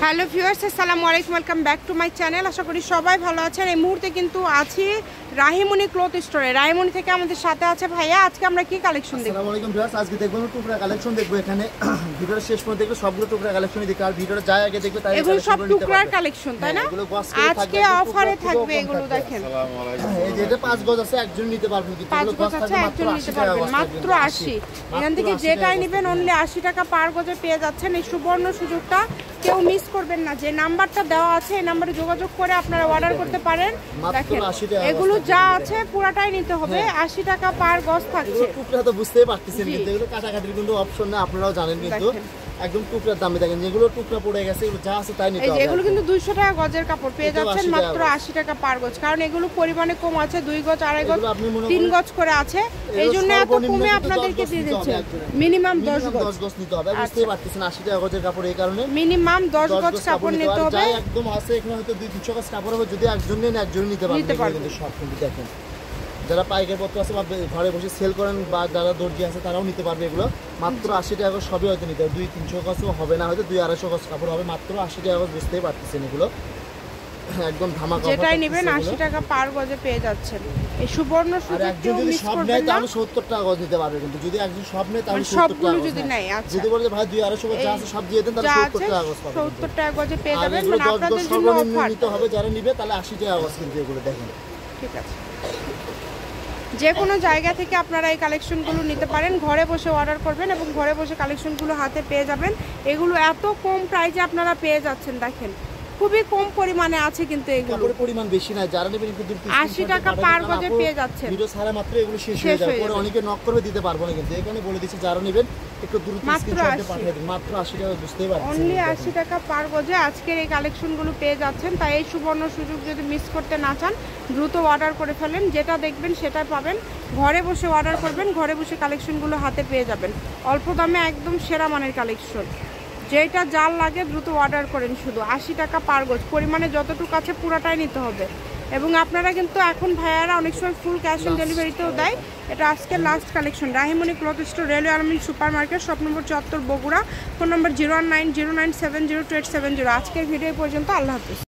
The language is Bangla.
হ্যালো ভিউয়ার্স, আসসালামু আলাইকুম, welcome back to my channel. আশা করি সবাই ভালো আছেন। এই মুহূর্তে কিন্তু আছি রাহিমনি ক্লথ স্টোরে। রাহিমনি থেকে আমাদের সাথে আছে ভাইয়া। আজকে আমরা কি কালেকশন দেখব? আসসালামু আলাইকুম ভিউয়ার্স, আজকে দেখব টুকরা কালেকশন দেখব। এখানে ভিডিওর শেষ পর্যন্ত দেখব সবগুলো টুকরা কালেকশনই দেখব। আর ভিডিওটা যায় আগে দেখবে তাই এগুলো সব টুকরার কালেকশন, তাই না? আজকে অফারে থাকবে এগুলো। দেখেন এই যে এটা 5 গজ আছে, একজন নিতে পারবেন, কিন্তু 5 গজ আছে একজন নিতে পারবেন মাত্র 80। এখান থেকে যেটাই নেবেন অনলি 80 টাকা পার গজে পেয়ে যাচ্ছেন। এই সুবর্ণ সুযোগটা কেউ মিস করবেন না। যে নাম্বারটা দেওয়া আছে এই নাম্বারে যোগাযোগ করে আপনারা অর্ডার করতে পারেন। দেখেন এগুলো যা আছে পুরাটাই নিতে হবে। 80 টাকা পার গজ থাকছে। টুকরা তো বুঝতেই পারতেছেন, কিন্তু এগুলো কাটাকাটির কিন্তু অপশন না, আপনারাও জানেন। কিন্তু একদম টুকরার দামে দেখেন, যেগুলো টুকরা পড়ে গেছে এগুলো যা আছে তাই নিতে হবে। এগুলো কিন্তু 200 টাকা গজের কাপড় পেয়ে যাচ্ছেন মাত্র 80 টাকা পার গজ। কারণ এগুলো পরিমাণে কম আছে, 2 গজ 2.5 গজ 3 গজ করে আছে। এইজন্য এত কমে আপনাদেরকে দিয়ে দিচ্ছে। মিনিমাম 10 গজ নিতে হবে। বুঝতেই পারতেছেন 80 টাকা গজের কাপড়, এই কারণে মিনিমাম 10 গজ কাপড় নিতে হবে। একদম আছে এখানে হয়তো 200 গজ কাপড় হবে, যদি একজন নেন একজন নিতে পারবেন। কিন্তু সব কিন্তু দেখেন যারা পাইকারি পত্র আছে বা ঘরে বসে সেল করেন বা যারা দর্জি আছে তারাও নিতে পারবে। এগুলো মাত্র 80 টাকা সবই হয়তো নিতে হবে। 200-300 গজও হবে না, হয়তো 200-250 গজ কাপড় হবে, মাত্র 80 টাকা গজ। বুঝতেই পারতেছেন এগুলো একদম ধামাকা। যেটাই নেবেন 80 টাকা পার গজে পেয়ে যাচ্ছেন। এই সুবর্ণ সুযোগ কেউ মিস করবেন না। তাহলে 70 টাকা গজ নিতে পারবে, কিন্তু যদি একজন সব নেয় তাহলে 70 সবগুলো টাকা যদি নেয়। আচ্ছা যদি বলে ভাই 200-250 গজ যা আছে সব দিয়ে দেন, তাহলে 70 টাকা গজ পাবেন। 70 টাকা গজে পেয়ে যাবেন। মানে আপনাদের জন্য অফার নিতে হবে, যারা নেবে তাহলে 80 টাকা গজ। কিন্তু এগুলো দেখেন ঠিক আছে, যে কোনো জায়গা থেকে আপনারা এই কালেকশনগুলো নিতে পারেন। ঘরে বসে অর্ডার করবেন এবং ঘরে বসে কালেকশনগুলো হাতে পেয়ে যাবেন। এগুলো এত কম প্রাইসে আপনারা পেয়ে যাচ্ছেন। দেখেন খুবই কম পরিমাণে আছে, কিন্তু এগুলো পরিমাণ বেশি না। যারা নেবেন কিন্তু 80 টাকা পার গজে পেয়ে যাচ্ছেন। ভিডিও ছাড়া মাত্র এগুলো শেষ হয়ে যাবে, পরে অনেকে নক করবে দিতে পারবো না। কিন্তু এখানে বলে দিচ্ছি যারা নেবেন একটু দ্রুত স্ক্রিনশটে পাঠিয়ে দিন। মাত্র 80 টাকা। বুঝতেই পারছেন অনলি 80 টাকা পার গজে আজকের এই কালেকশনগুলো পেয়ে যাচ্ছেন। তাই এই সুবর্ণ সুযোগ যদি মিস করতে না চান দ্রুত অর্ডার করে ফেলেন। যেটা দেখবেন সেটা পাবেন। ঘরে বসে অর্ডার করবেন, ঘরে বসে কালেকশনগুলো হাতে পেয়ে যাবেন। অল্প দামে একদম সেরা মানের কালেকশন। যেটা যার লাগে দ্রুত অর্ডার করেন। শুধু 80 টাকা পার গজ, পরিমাণে যতটুকু আছে পুরাটাই নিতে হবে। এবং আপনারা কিন্তু এখন ভাইয়ারা অনেক সময় ফুল ক্যাশ অন ডেলিভারিতেও দেয়। এটা আজকের last collection. রাহিমনি cloth store, railway আলমিন super market, shop number 74, Bogura. Phone নম্বর 019097028770। আজকের ভিডিও পর্যন্ত। আল্লাহ হাফিজ।